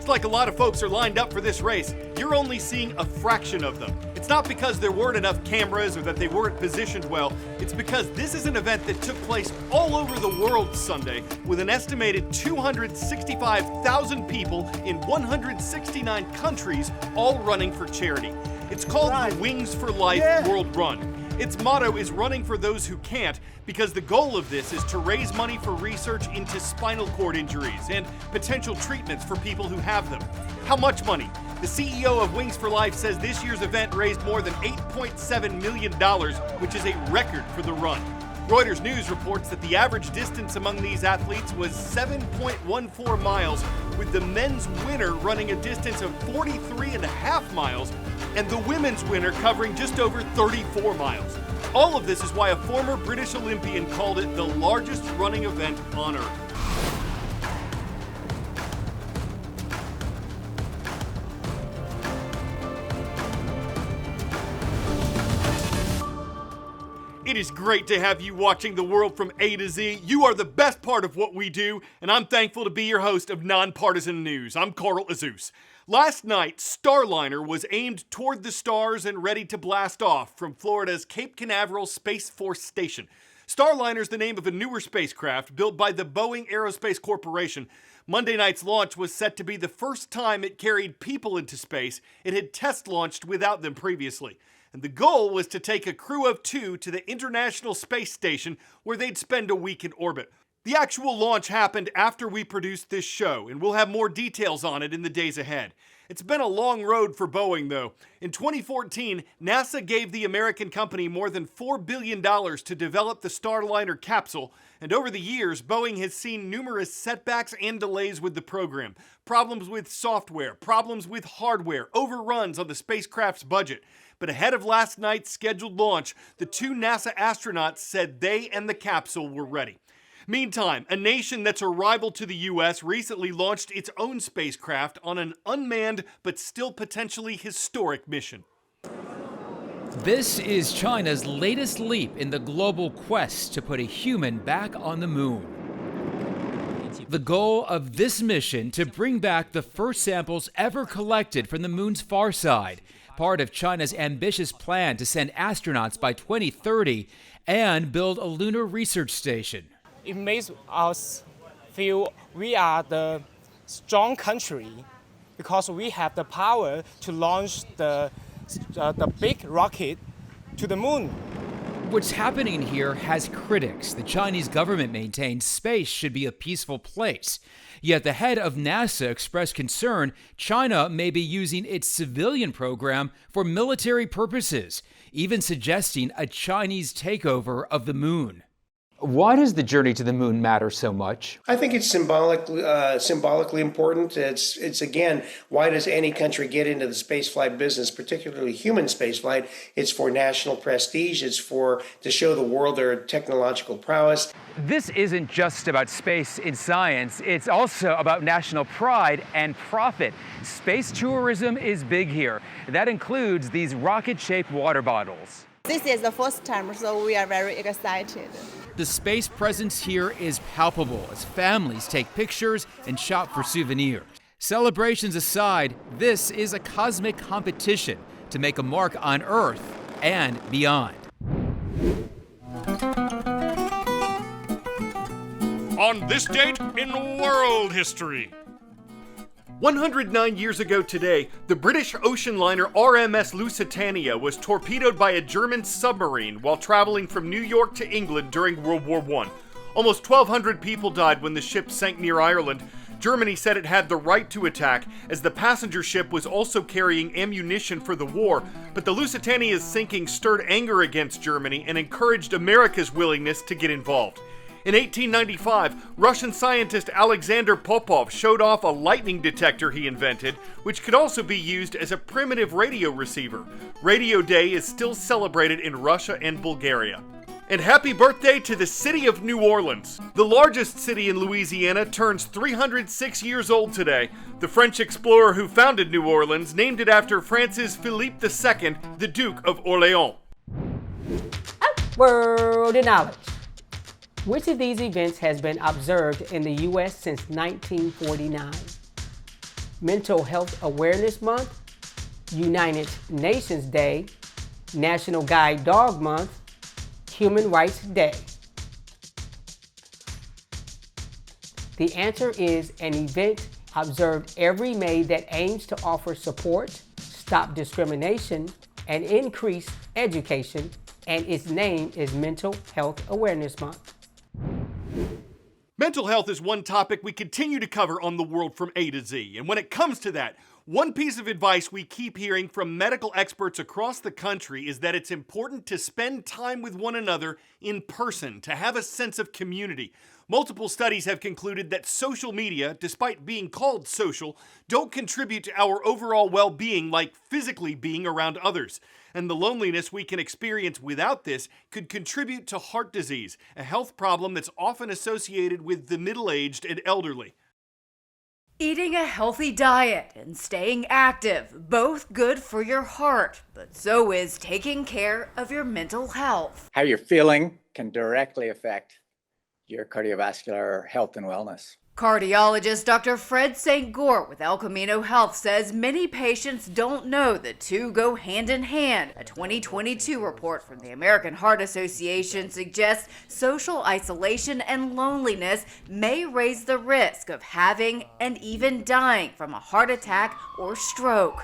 Looks like a lot of folks are lined up for this race. You're only seeing a fraction of them. It's not because there weren't enough cameras or that they weren't positioned well. It's because this is an event that took place all over the world Sunday, with an estimated 265,000 people in 169 countries all running for charity. It's called the Wings for Life World Run. Its motto is running for those who can't, because the goal of this is to raise money for research into spinal cord injuries and potential treatments for people who have them. How much money? The CEO of Wings for Life says this year's event raised more than $8.7 million, which is a record for the run. Reuters News reports that the average distance among these athletes was 7.14 miles, with the men's winner running a distance of 43.5 miles and the women's winner covering just over 34 miles. All of this is why a former British Olympian called it the largest running event on Earth. It is great to have you watching the world from A to Z. You are the best part of what we do, and I'm thankful to be your host of Non-Partisan News. I'm Azuz. Last night, Starliner was aimed toward the stars and ready to blast off from Florida's Cape Canaveral Space Force Station. Starliner is the name of a newer spacecraft built by the Boeing Aerospace Corporation. Monday night's launch was set to be the first time it carried people into space. It had test launched without them previously. And the goal was to take a crew of 2 to the International Space Station, where they'd spend a week in orbit. The actual launch happened after we produced this show, and we'll have more details on it in the days ahead. It's been a long road for Boeing, though. In 2014, NASA gave the American company more than $4 billion to develop the Starliner capsule, and over the years, Boeing has seen numerous setbacks and delays with the program. Problems with software, problems with hardware, overruns on the spacecraft's budget. But ahead of last night's scheduled launch, the 2 NASA astronauts said they and the capsule were ready. Meantime, a nation that's a rival to the U.S. recently launched its own spacecraft on an unmanned but still potentially historic mission. This is China's latest leap in the global quest to put a human back on the moon. The goal of this mission to bring back the first samples ever collected from the moon's far side, part of China's ambitious plan to send astronauts by 2030 and build a lunar research station. It makes us feel we are the strong country because we have the power to launch the big rocket to the moon. What's happening here has critics. The Chinese government maintains space should be a peaceful place. Yet the head of NASA expressed concern China may be using its civilian program for military purposes, even suggesting a Chinese takeover of the moon. Why does the journey to the moon matter so much? I think it's symbolically important. It's again, why does any country get into the spaceflight business, particularly human spaceflight? It's for national prestige. It's to show the world their technological prowess. This isn't just about space in science. It's also about national pride and profit. Space tourism is big here. That includes these rocket-shaped water bottles. This is the first time, so we are very excited. The space presence here is palpable as families take pictures and shop for souvenirs. Celebrations aside, this is a cosmic competition to make a mark on Earth and beyond. On this date in world history. 109 years ago today, the British ocean liner RMS Lusitania was torpedoed by a German submarine while traveling from New York to England during World War I. Almost 1,200 people died when the ship sank near Ireland. Germany said it had the right to attack, as the passenger ship was also carrying ammunition for the war, but the Lusitania's sinking stirred anger against Germany and encouraged America's willingness to get involved. In 1895, Russian scientist Alexander Popov showed off a lightning detector he invented, which could also be used as a primitive radio receiver. Radio Day is still celebrated in Russia and Bulgaria. And happy birthday to the city of New Orleans. The largest city in Louisiana turns 306 years old today. The French explorer who founded New Orleans named it after Francis Philippe II, the Duke of Orléans. World knowledge. Which of these events has been observed in the U.S. since 1949? Mental Health Awareness Month, United Nations Day, National Guide Dog Month, Human Rights Day. The answer is an event observed every May that aims to offer support, stop discrimination, and increase education, and its name is Mental Health Awareness Month. Mental health is one topic we continue to cover on The World from A to Z. And when it comes to that, one piece of advice we keep hearing from medical experts across the country is that it's important to spend time with one another in person, to have a sense of community. Multiple studies have concluded that social media, despite being called social, don't contribute to our overall well-being like physically being around others. And the loneliness we can experience without this could contribute to heart disease, a health problem that's often associated with the middle-aged and elderly. Eating a healthy diet and staying active, both good for your heart, but so is taking care of your mental health. How you're feeling can directly affect your cardiovascular health and wellness. Cardiologist Dr. Fred St. Gore with El Camino Health says many patients don't know the two go hand in hand. A 2022 report from the American Heart Association suggests social isolation and loneliness may raise the risk of having and even dying from a heart attack or stroke.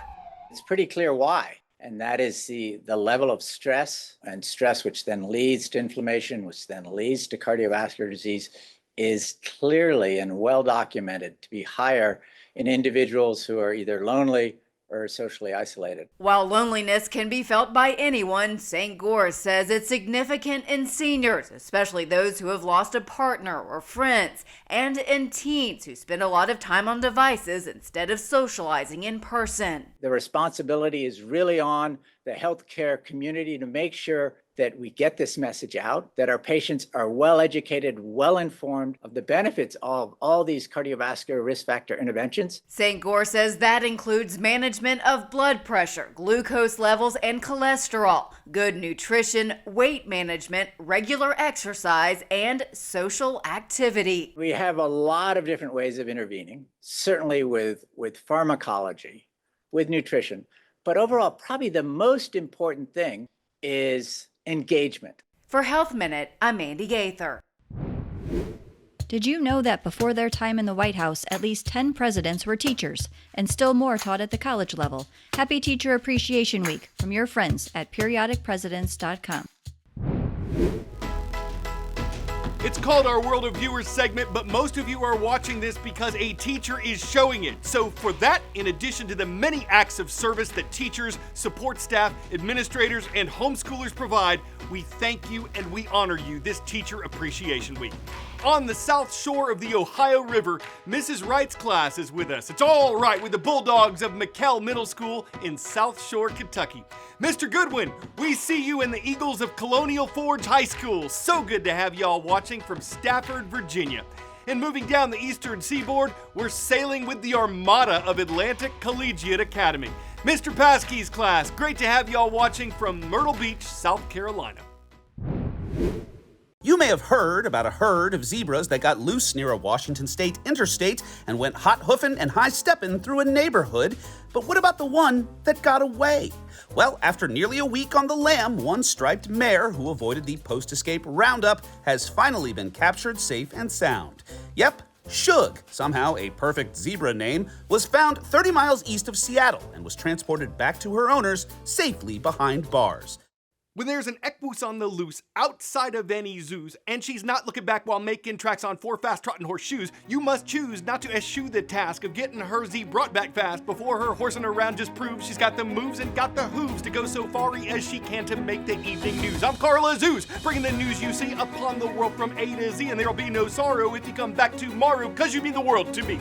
It's pretty clear why. And that is the level of stress, and stress which then leads to inflammation, which then leads to cardiovascular disease, is clearly and well documented to be higher in individuals who are either lonely or socially isolated. While loneliness can be felt by anyone, St. Gore says it's significant in seniors, especially those who have lost a partner or friends, and in teens who spend a lot of time on devices instead of socializing in person. The responsibility is really on the healthcare community to make sure that we get this message out, that our patients are well educated, well informed of the benefits of all these cardiovascular risk factor interventions. St. Gore says that includes management of blood pressure, glucose levels, and cholesterol, good nutrition, weight management, regular exercise, and social activity. We have a lot of different ways of intervening, certainly with pharmacology, with nutrition, but overall, probably the most important thing is engagement. For Health Minute, I'm Mandy Gaither. Did you know that before their time in the White House, at least 10 presidents were teachers, and still more taught at the college level? Happy Teacher Appreciation Week from your friends at periodicpresidents.com. It's called our World of Viewers segment, but most of you are watching this because a teacher is showing it. So for that, in addition to the many acts of service that teachers, support staff, administrators, and homeschoolers provide, we thank you and we honor you this Teacher Appreciation Week. On the south shore of the Ohio River, Mrs. Wright's class is with us. It's all right with the Bulldogs of McKell Middle School in South Shore, Kentucky. Mr. Goodwin, we see you in the Eagles of Colonial Forge High School. So good to have y'all watching from Stafford, Virginia. And moving down the eastern seaboard, we're sailing with the Armada of Atlantic Collegiate Academy. Mr. Paskey's class, great to have y'all watching from Myrtle Beach, South Carolina. You may have heard about a herd of zebras that got loose near a Washington state interstate and went hot-hoofing and high-stepping through a neighborhood. But what about the one that got away? Well, after nearly a week on the lam, one striped mare who avoided the post-escape roundup has finally been captured safe and sound. Yep, Shug, somehow a perfect zebra name, was found 30 miles east of Seattle and was transported back to her owners safely behind bars. When there's an equus on the loose outside of any zoos, and she's not looking back while making tracks on 4 fast-trotting horseshoes, you must choose not to eschew the task of getting her Z brought back fast before her horsing around just proves she's got the moves and got the hooves to go so far as she can to make the evening news. I'm Azuz, bringing the news you see upon the world from A to Z, and there'll be no sorrow if you come back tomorrow, 'cause you mean the world to me.